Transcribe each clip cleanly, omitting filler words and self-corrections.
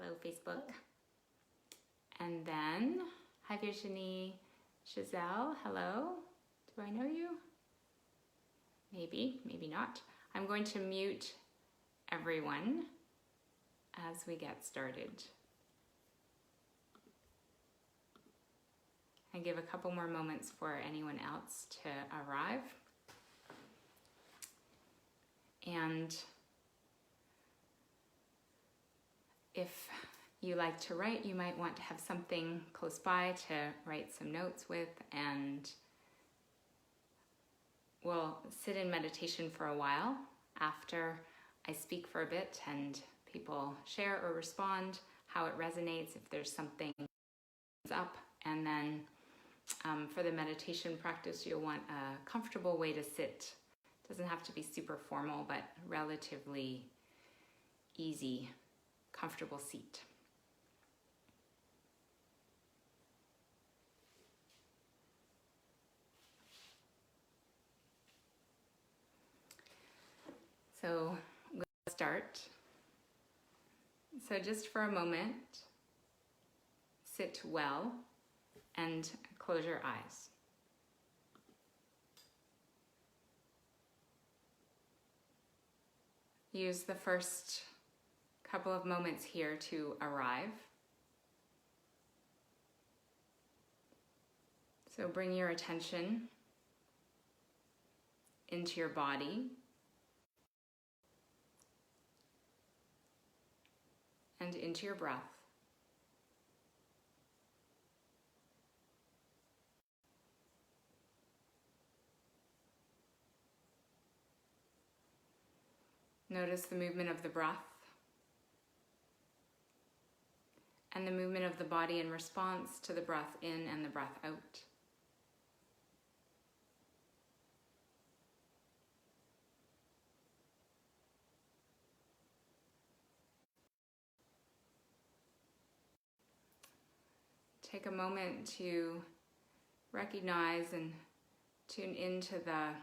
Hello, Facebook. And then, hi Virginie Giselle, hello. Do I know you? Maybe, maybe not. I'm going to mute everyone as we get started. And give a couple more moments for anyone else to arrive. And if you like to write, you might want to have something close by to write some notes with, and we'll sit in meditation for a while after I speak for a bit and people share or respond how it resonates, if there's something up. And then for the meditation practice, you'll want a comfortable way to sit. It doesn't have to be super formal, but relatively easy, comfortable seat. So we'll start. So just for a moment, sit well and close your eyes. Use the first couple of moments here to arrive. So bring your attention into your body and into your breath. Notice the movement of the breath and the movement of the body in response to the breath in and the breath out. Take a moment to recognize and tune into the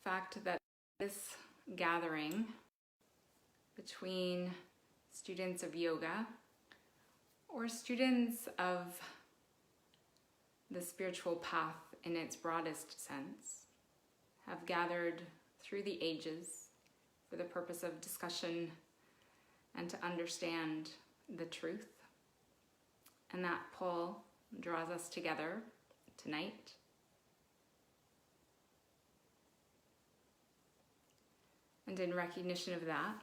fact that this gathering between students of yoga or students of the spiritual path in its broadest sense have gathered through the ages for the purpose of discussion and to understand the truth. And that pull draws us together tonight. And in recognition of that,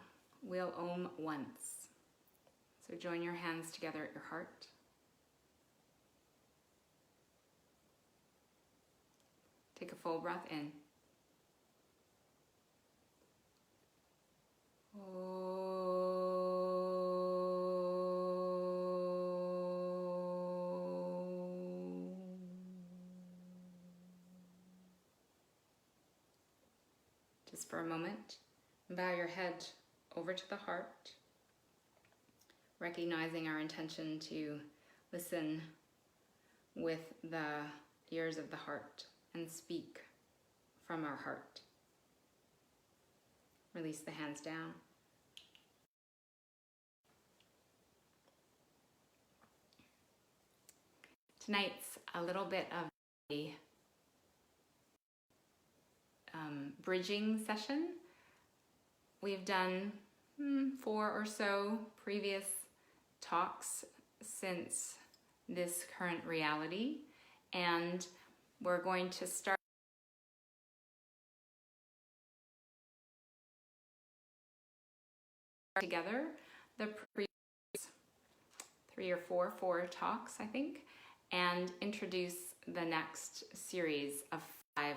we'll Om once. So join your hands together at your heart. Take a full breath in. Just for a moment, bow your head over to the heart, recognizing our intention to listen with the ears of the heart and speak from our heart. Release the hands down. Tonight's a little bit of a bridging session. We've done 4 or so previous talks since this current reality, and we're going to start together the previous 3 or 4 talks, I think, and introduce the next series of 5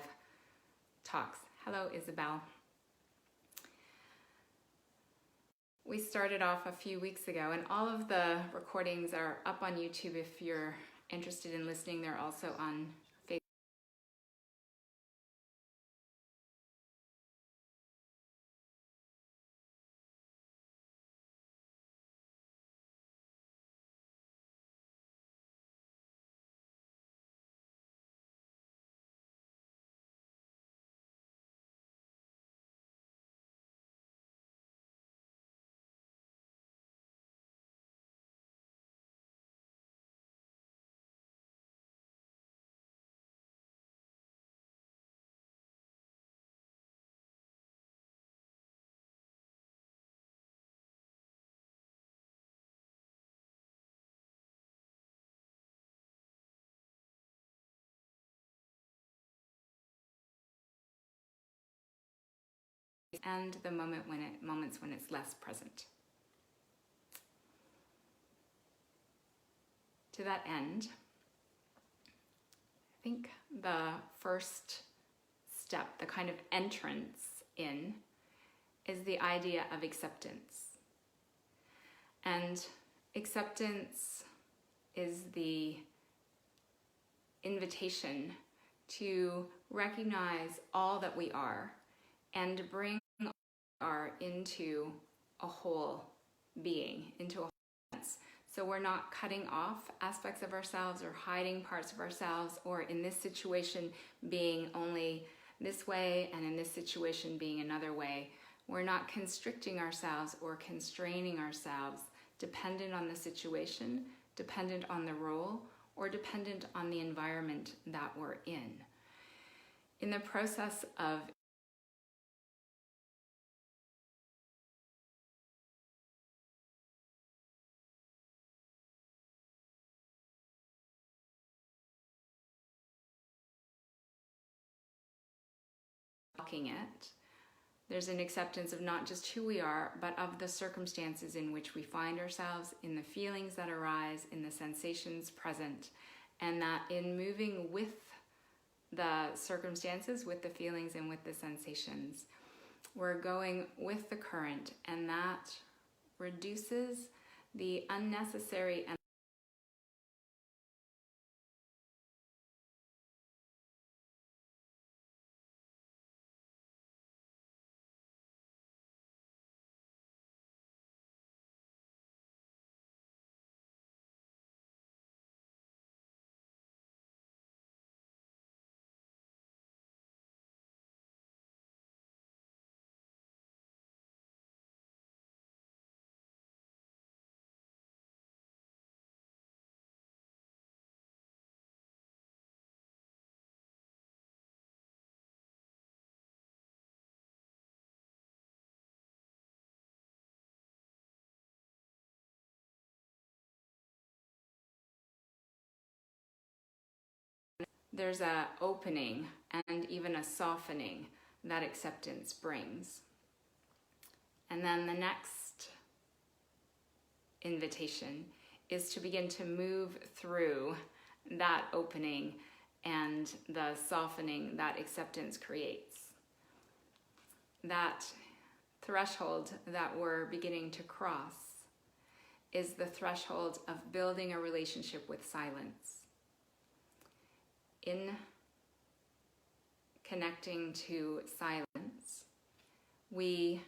talks. Hello, Isabel. We started off a few weeks ago, and all of the recordings are up on YouTube if you're interested in listening. They're also on and the moments when it's less present. To that end, I think the first step, the kind of entrance in, is the idea of acceptance. And acceptance is the invitation to recognize all that we are and bring all that we are into a whole being, into a whole sense. So we're not cutting off aspects of ourselves or hiding parts of ourselves, or in this situation being only this way and in this situation being another way. We're not constricting ourselves or constraining ourselves dependent on the situation, dependent on the role, or dependent on the environment that we're in. In the process of walking it, there's an acceptance of not just who we are, but of the circumstances in which we find ourselves, in the feelings that arise, in the sensations present, and that in moving with the circumstances, with the feelings and with the sensations, we're going with the current, and that reduces the unnecessary and there's an opening and even a softening that acceptance brings. And then the next invitation is to begin to move through that opening and the softening that acceptance creates. That threshold that we're beginning to cross is the threshold of building a relationship with silence. In connecting to silence, we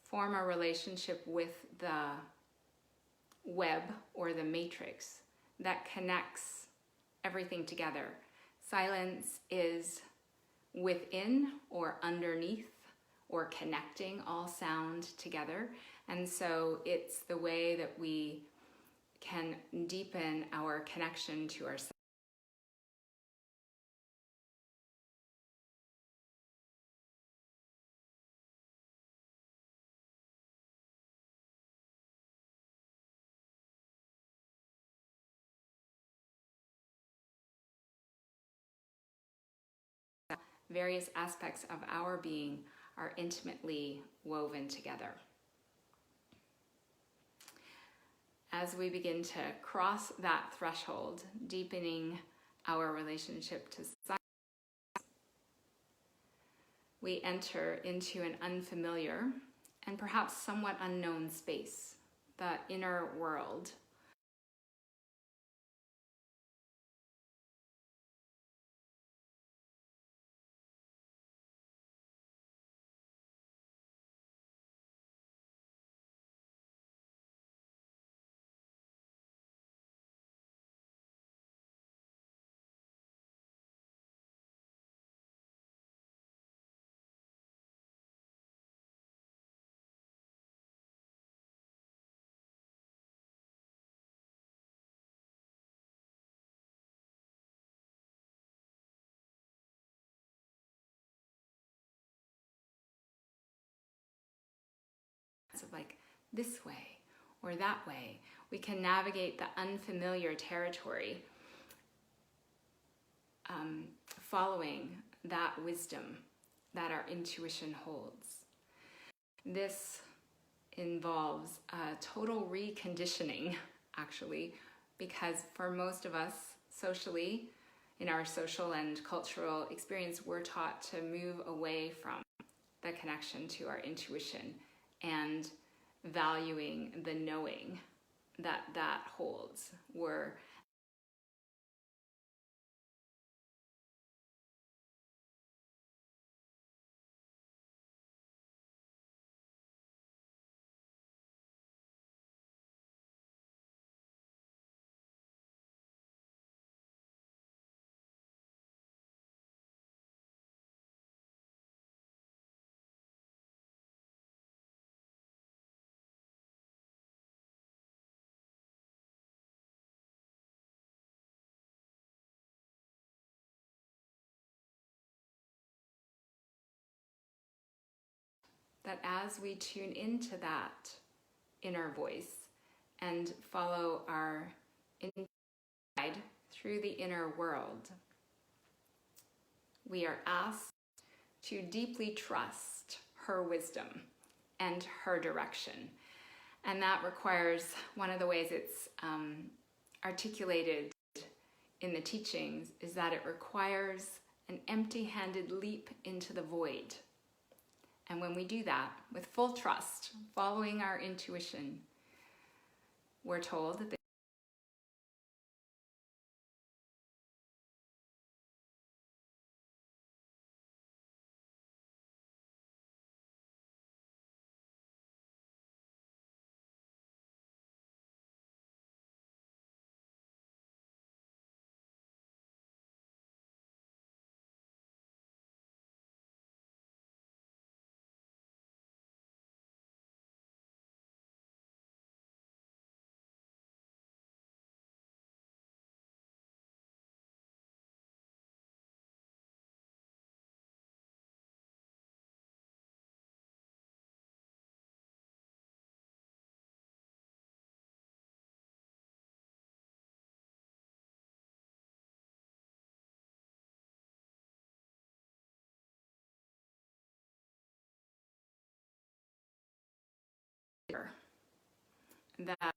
form a relationship with the web or the matrix that connects everything together. Silence is within or underneath or connecting all sound together. And so it's the way that we can deepen our connection to ourselves. Various aspects of our being are intimately woven together. As we begin to cross that threshold, deepening our relationship to silence, we enter into an unfamiliar and perhaps somewhat unknown space, the inner world. Of like this way or that way, we can navigate the unfamiliar territory, following that wisdom that our intuition holds. this involves a total reconditioning, actually, because for most of us socially, in our social and cultural experience, we're taught to move away from the connection to our intuition and valuing the knowing that that holds. That as we tune into that inner voice and follow our guide through the inner world, we are asked to deeply trust her wisdom and her direction. And that requires, one of the ways it's articulated in the teachings is that it requires an empty-handed leap into the void. And when we do that with full trust, following our intuition, we're told that that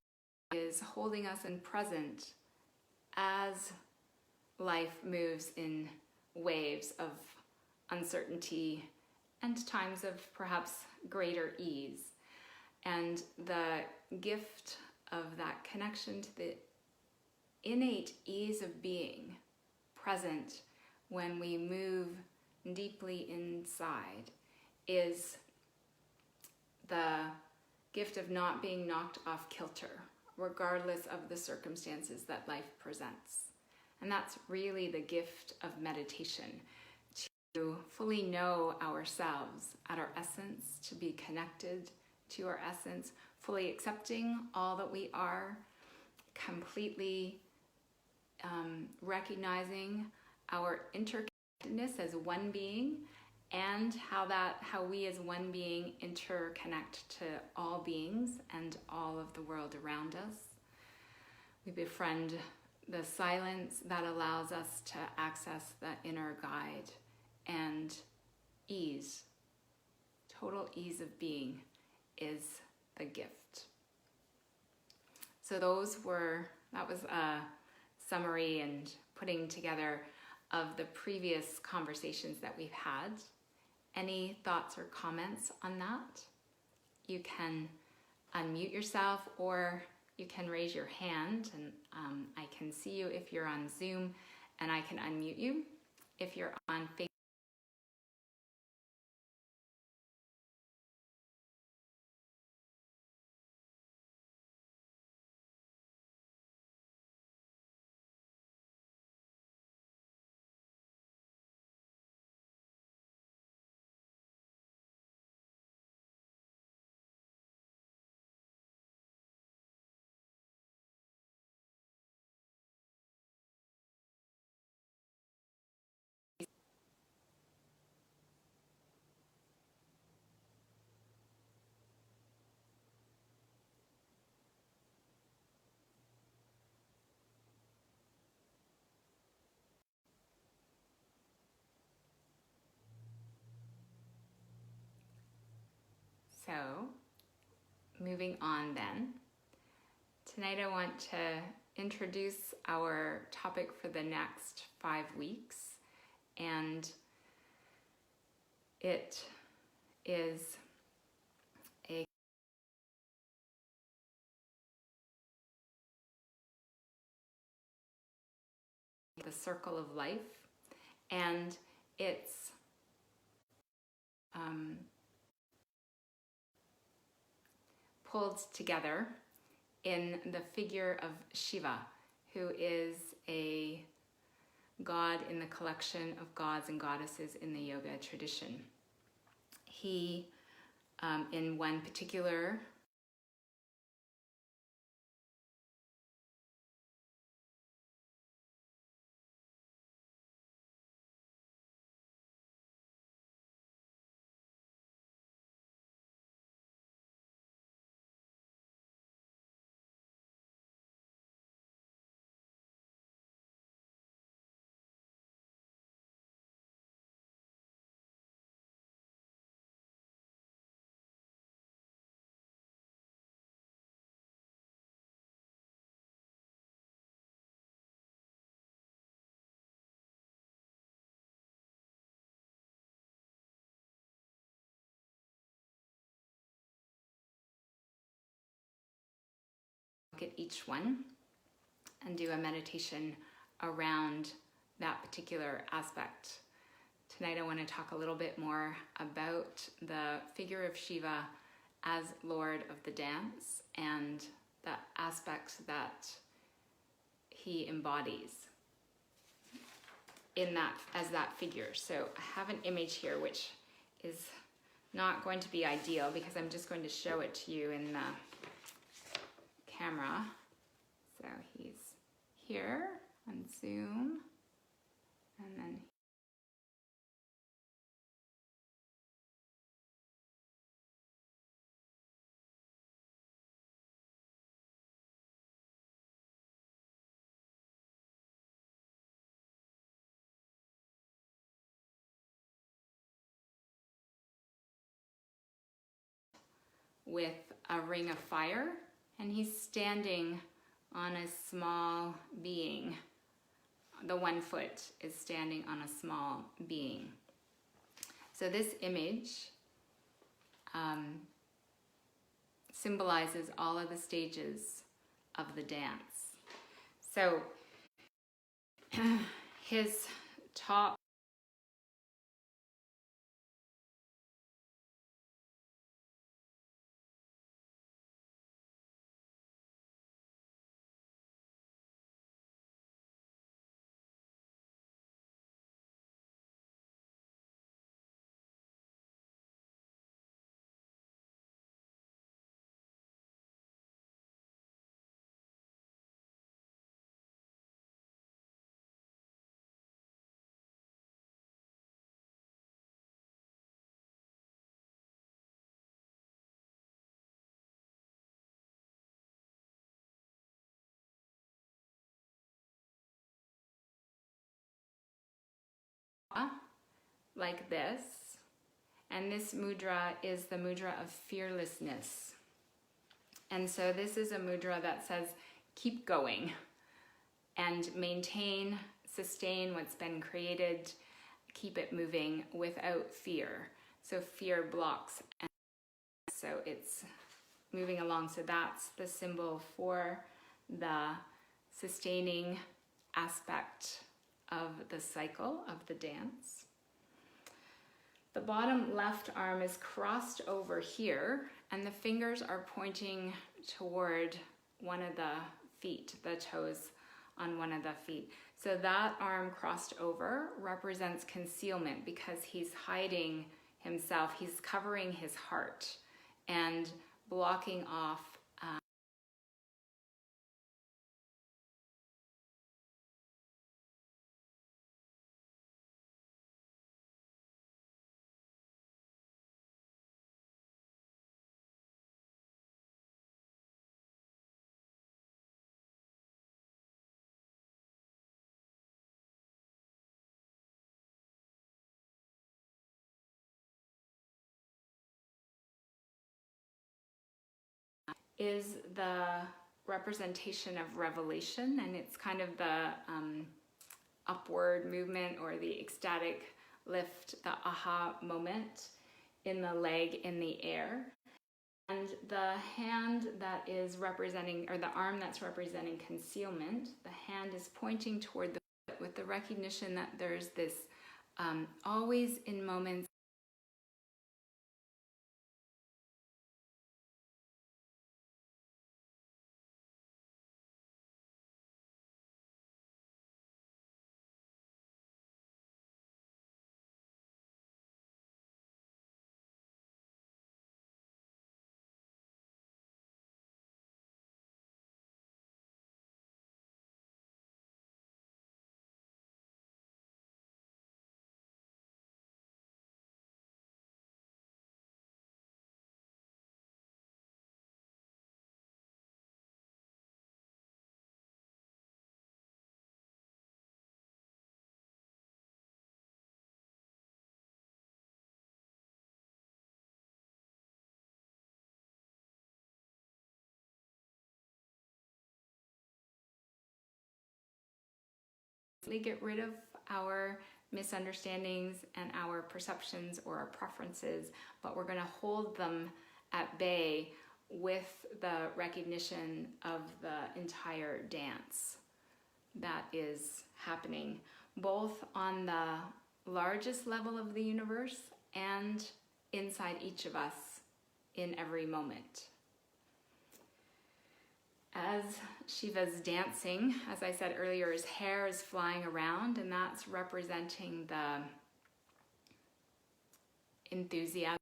is holding us in present as life moves in waves of uncertainty and times of perhaps greater ease. And the gift of that connection to the innate ease of being present when we move deeply inside is the gift of not being knocked off kilter, regardless of the circumstances that life presents. And that's really the gift of meditation, to fully know ourselves at our essence, to be connected to our essence, fully accepting all that we are, completely recognizing our interconnectedness as one being, and how we as one being interconnect to all beings and all of the world around us. We befriend the silence that allows us to access the inner guide and ease. Total ease of being is the gift. So that was a summary and putting together of the previous conversations that we've had. Any thoughts or comments on that? You can unmute yourself, or you can raise your hand, and I can see you if you're on Zoom, and I can unmute you. If you're on Facebook, moving on then. Tonight I want to introduce our topic for the next 5 weeks, and it is the circle of life, and it's pulled together in the figure of Shiva, who is a god in the collection of gods and goddesses in the yoga tradition. He, in one particular look at each one and do a meditation around that particular aspect. Tonight I want to talk a little bit more about the figure of Shiva as Lord of the dance and the aspects that he embodies in that as that figure. So I have an image here which is not going to be ideal because I'm just going to show it to you in the camera. So he's here on Zoom, and then with a ring of fire, and he's standing on a small being. The 1 foot is standing on a small being. So this image symbolizes all of the stages of the dance. So his top like this, and this mudra is the mudra of fearlessness. And so this is a mudra that says keep going and maintain, sustain what's been created, keep it moving without fear. So fear blocks, and so it's moving along. So that's the symbol for the sustaining aspect of the cycle of the dance. The bottom left arm is crossed over here, and the fingers are pointing toward one of the feet, the toes on one of the feet. So that arm crossed over represents concealment because he's hiding himself. He's covering his heart and blocking off is the representation of revelation, and it's kind of the upward movement or the ecstatic lift, the aha moment in the leg in the air. And the hand that is representing, or the arm that's representing concealment, the hand is pointing toward the foot with the recognition that there's this always in moments get rid of our misunderstandings and our perceptions or our preferences, but we're going to hold them at bay with the recognition of the entire dance that is happening, both on the largest level of the universe and inside each of us in every moment. As Shiva's dancing, as I said earlier, his hair is flying around, and that's representing the enthusiasm.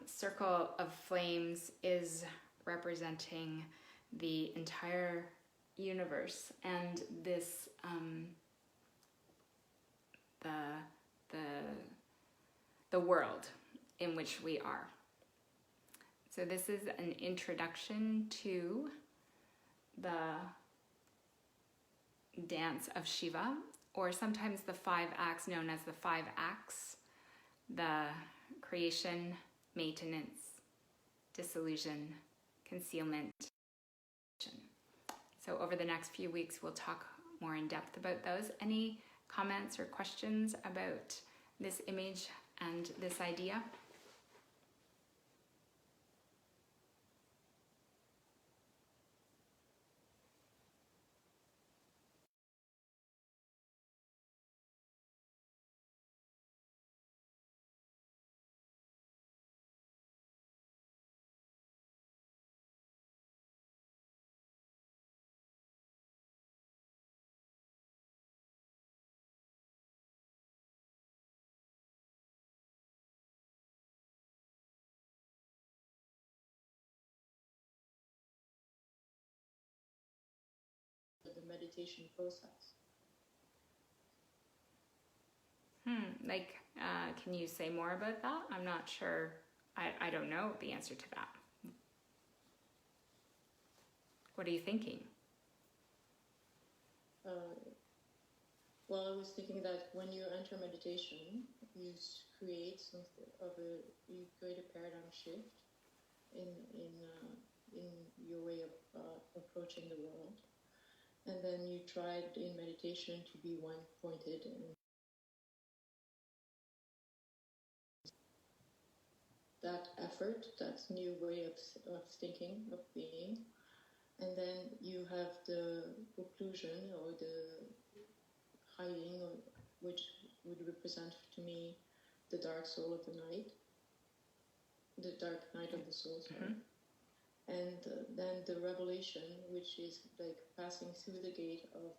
Circle of flames is representing the entire universe and this the world in which we are. So this is an introduction to the dance of Shiva, or sometimes the 5 acts, known as the 5 acts: the creation, maintenance, dissolution, concealment. So over the next few weeks, we'll talk more in depth about those. Any comments or questions about this image and this idea? The meditation process. Can you say more about that? I'm not sure. I don't know the answer to that. What are you thinking? Well, I was thinking that when you enter meditation, you create you create a paradigm shift in your way of approaching the world, and then you tried in meditation to be one-pointed and that effort, that new way of thinking, of being, and then you have the occlusion or the hiding, which would represent to me the dark soul of the night, the dark night of the soul, sorry. And then the revelation, which is like passing through the gate of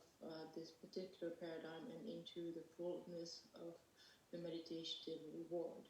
this particular paradigm and into the fullness of the meditative reward.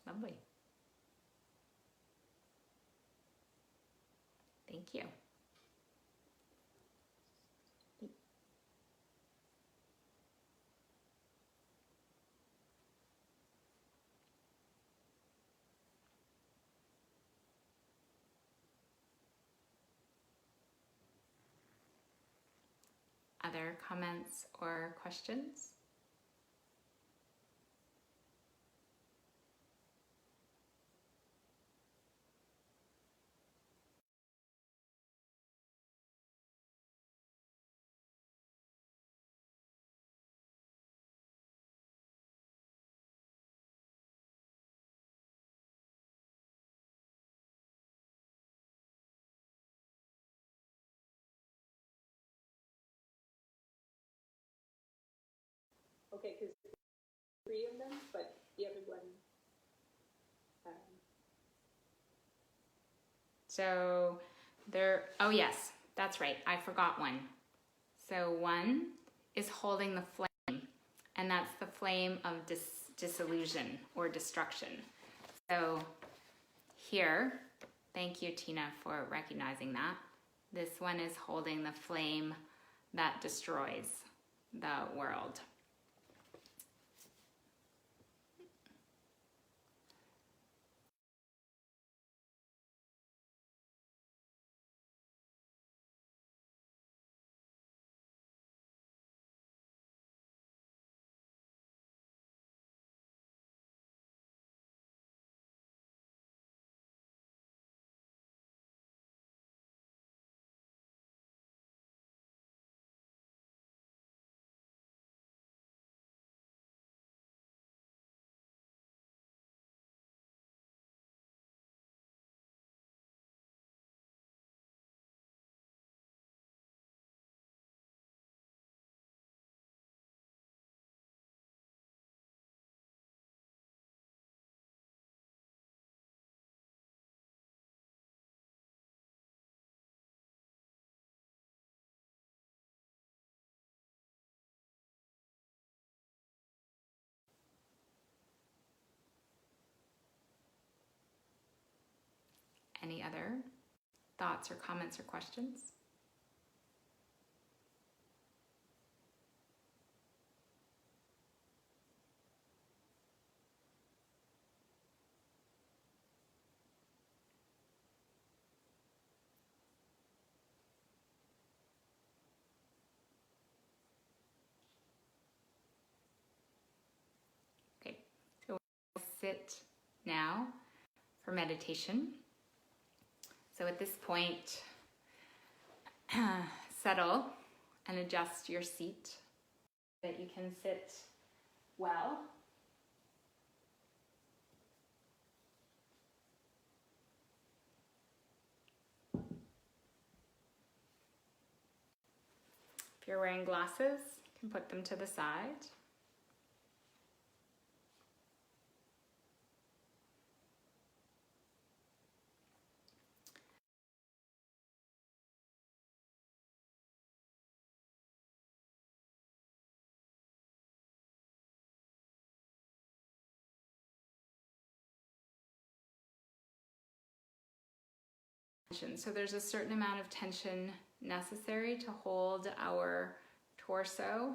Lovely. Thank you. Other comments or questions? Okay, because 3 of them, but the other one. So there, oh yes, that's right, I forgot one. So one is holding the flame, and that's the flame of disillusion or destruction. So here, thank you Tina for recognizing that. This one is holding the flame that destroys the world. Any other thoughts or comments or questions? Okay, so we'll sit now for meditation. So at this point, settle and adjust your seat so that you can sit well. If you're wearing glasses, you can put them to the side. So there's a certain amount of tension necessary to hold our torso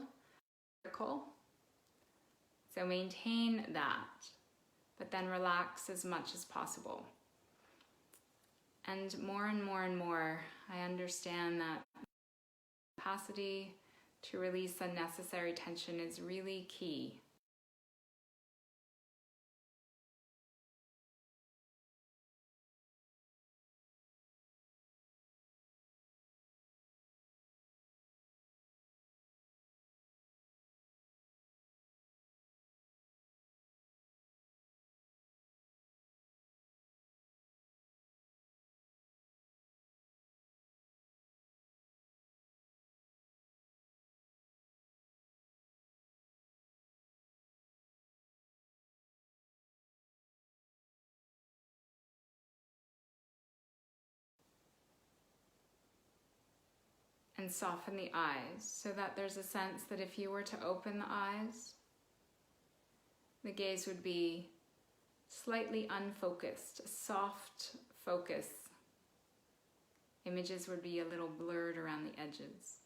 vertical. So maintain that, but then relax as much as possible. And more and more and more, I understand that capacity to release unnecessary tension is really key and soften the eyes so that there's a sense that if you were to open the eyes, the gaze would be slightly unfocused, a soft focus. Images would be a little blurred around the edges.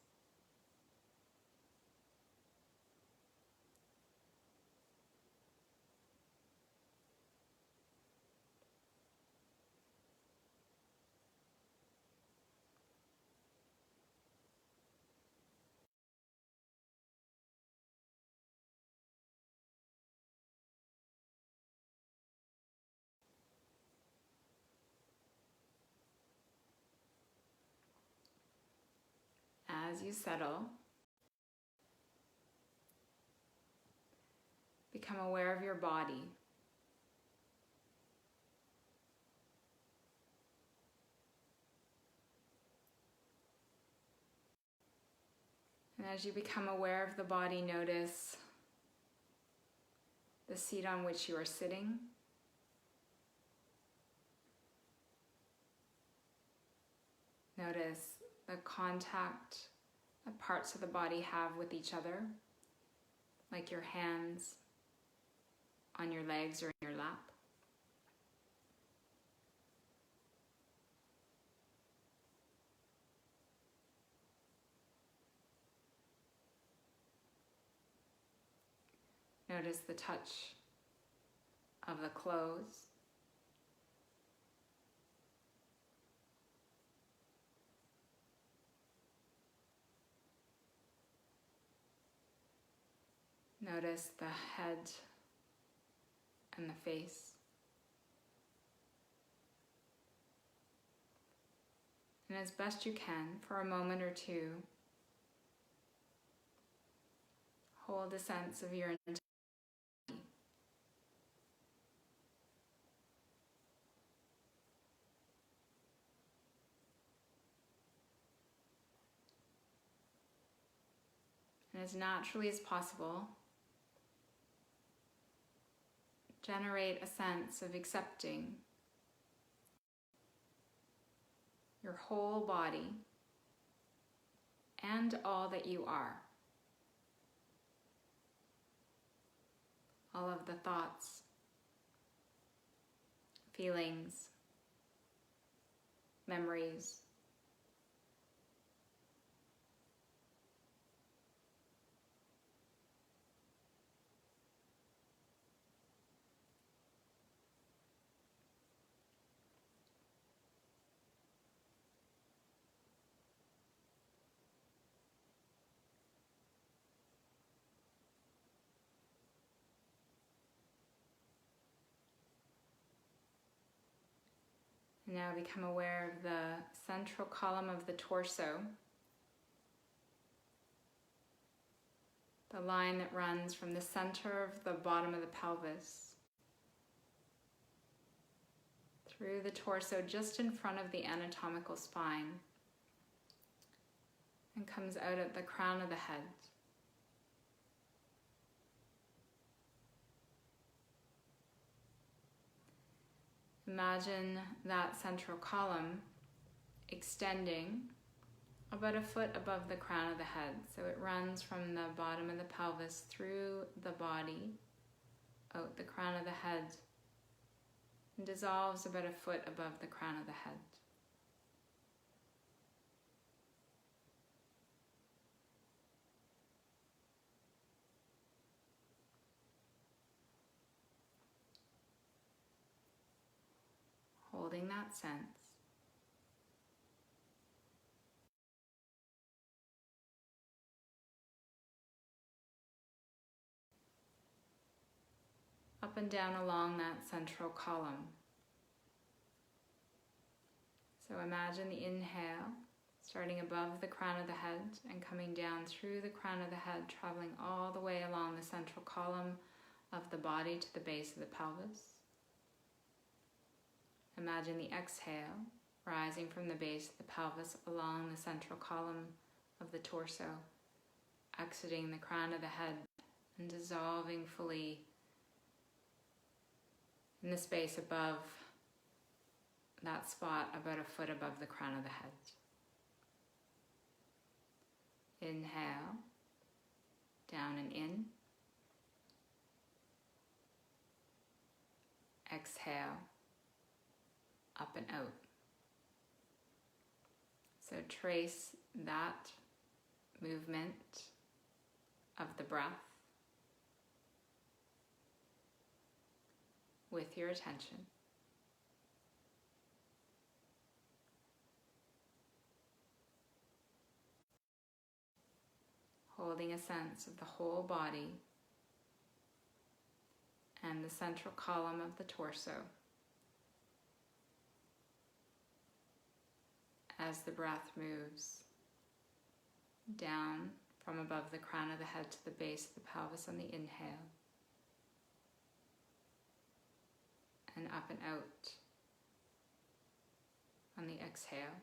As you settle, become aware of your body. And as you become aware of the body, notice the seat on which you are sitting. Notice the contact that parts of the body have with each other, like your hands on your legs or in your lap. Notice the touch of the clothes. Notice the head and the face. And as best you can, for a moment or two, hold a sense of your entire body. And as naturally as possible, generate a sense of accepting your whole body and all that you are. All of the thoughts, feelings, memories, now become aware of the central column of the torso, the line that runs from the center of the bottom of the pelvis through the torso just in front of the anatomical spine and comes out at the crown of the head. Imagine that central column extending about a foot above the crown of the head. So it runs from the bottom of the pelvis through the body, out the crown of the head, and dissolves about a foot above the crown of the head. Holding that sense. Up and down along that central column. So imagine the inhale starting above the crown of the head and coming down through the crown of the head, traveling all the way along the central column of the body to the base of the pelvis. Imagine the exhale rising from the base of the pelvis along the central column of the torso, exiting the crown of the head and dissolving fully in the space above that spot, about a foot above the crown of the head. Inhale, down and in. Exhale, up and out. So trace that movement of the breath with your attention. Holding a sense of the whole body and the central column of the torso as the breath moves down from above the crown of the head to the base of the pelvis on the inhale, and up and out on the exhale.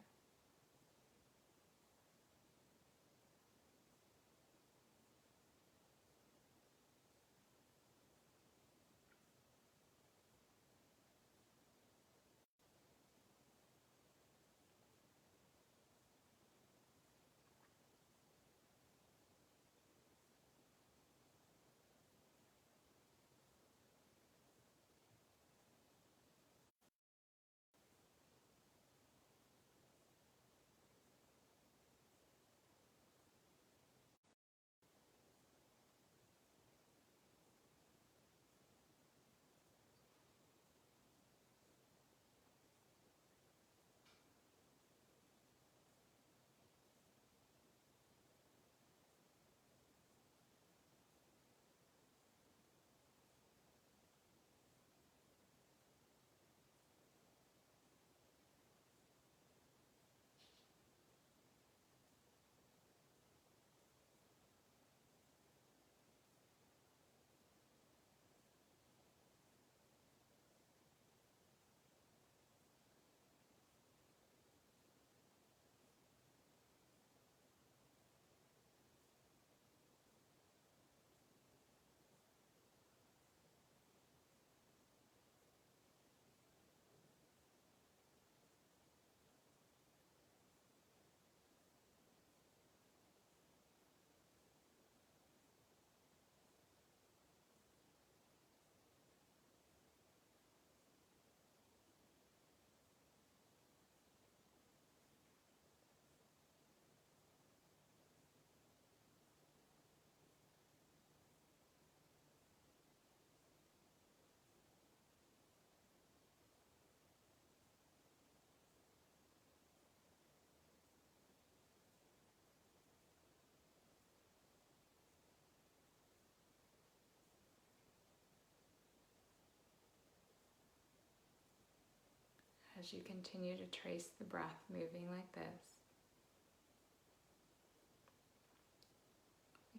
As you continue to trace the breath moving like this,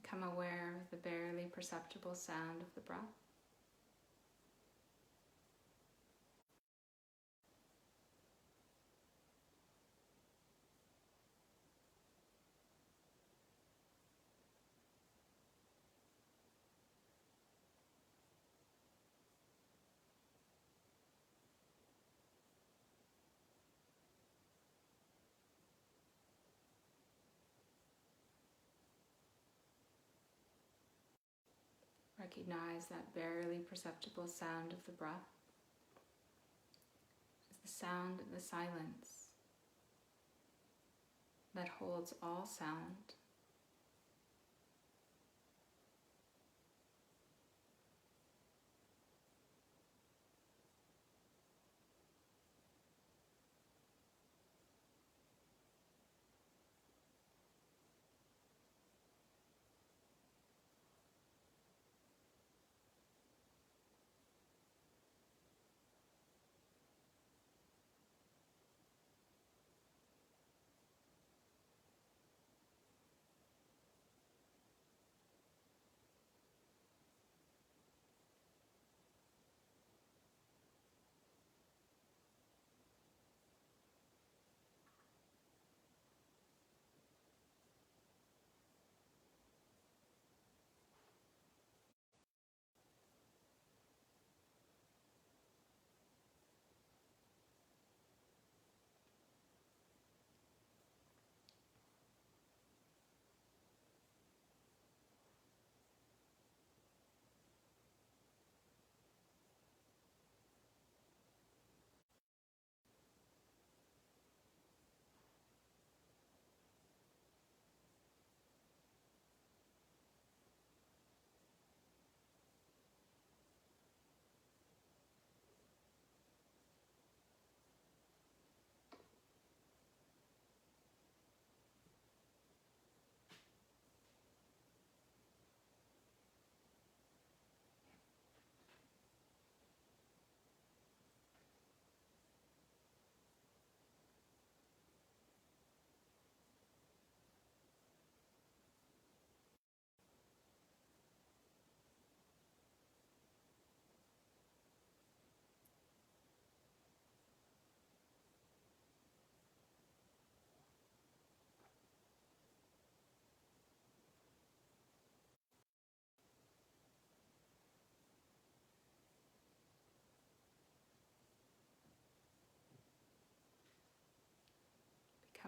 become aware of the barely perceptible sound of the breath. Recognize that barely perceptible sound of the breath as the sound of the silence that holds all sound.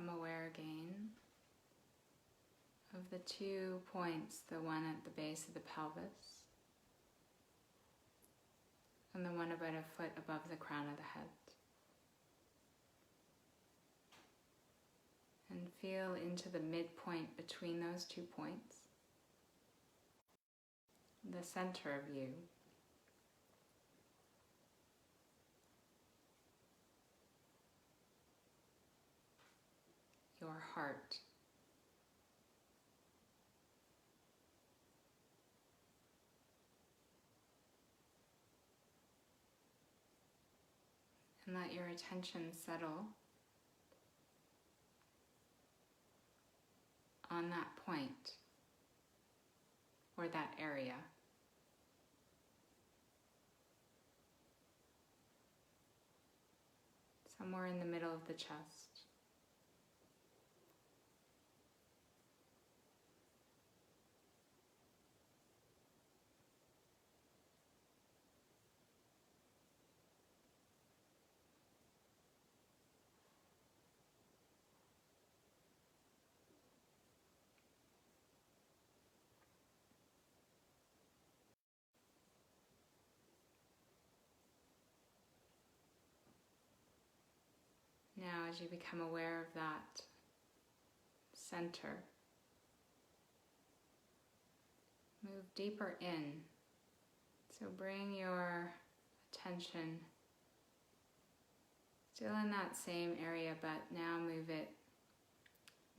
become aware again of the 2 points, the one at the base of the pelvis and the one about a foot above the crown of the head. And feel into the midpoint between those 2 points, the center of you. Your heart. And let your attention settle on that point or that area. Somewhere in the middle of the chest. Now, as you become aware of that center, move deeper in. So bring your attention still in that same area, but now move it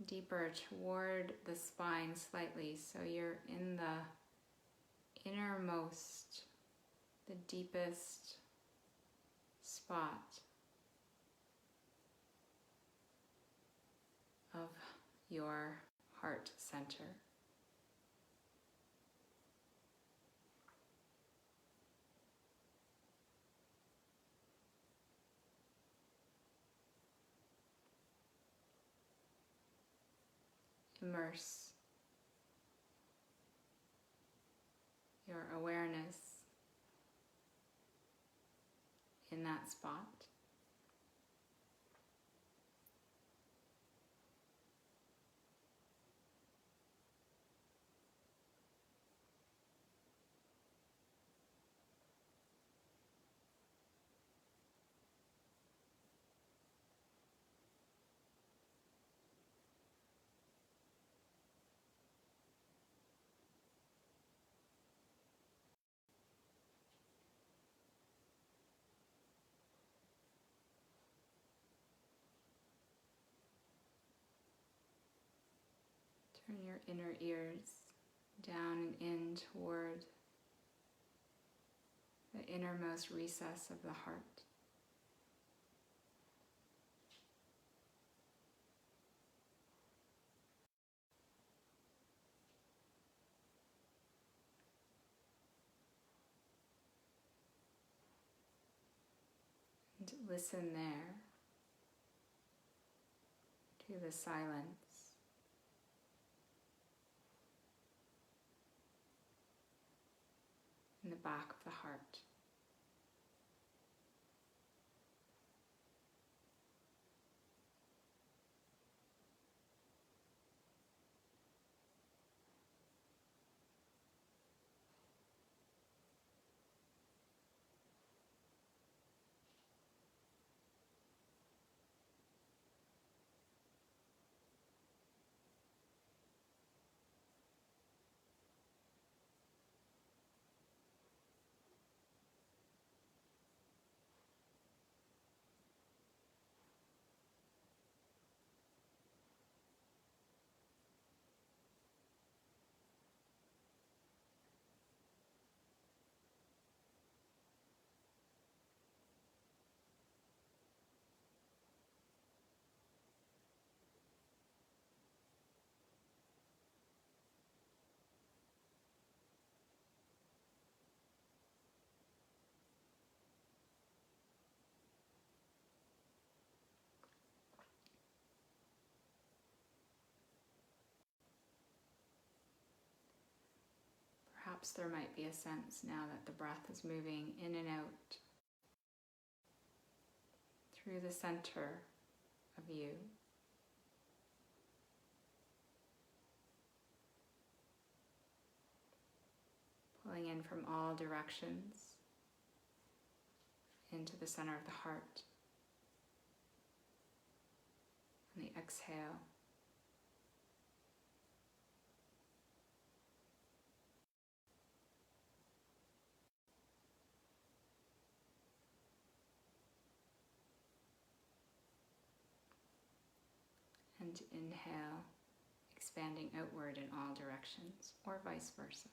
deeper toward the spine slightly. So you're in the innermost, the deepest spot of your heart center. Immerse your awareness in that spot. Turn your inner ears down and in toward the innermost recess of the heart. And listen there to the silence. In the back of the heart. Perhaps there might be a sense now that the breath is moving in and out through the center of you, pulling in from all directions into the center of the heart. And the exhale. And inhale, expanding outward in all directions, or vice versa.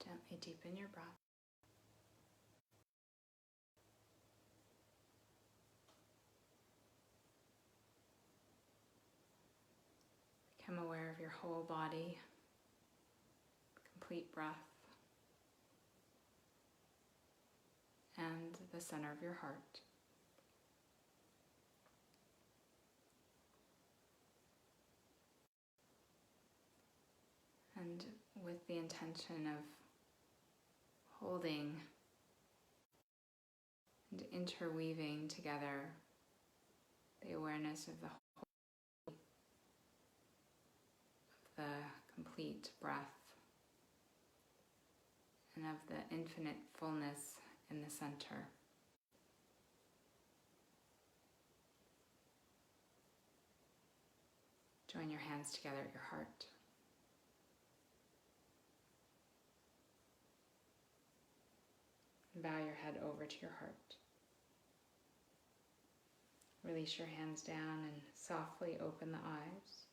Gently deepen your breath. Become aware of your whole body, complete breath, and the center of your heart. And with the intention of holding and interweaving together the awareness of the whole, of the complete breath, and of the infinite fullness in the center. Join your hands together at your heart. And bow your head over to your heart. Release your hands down and softly open the eyes.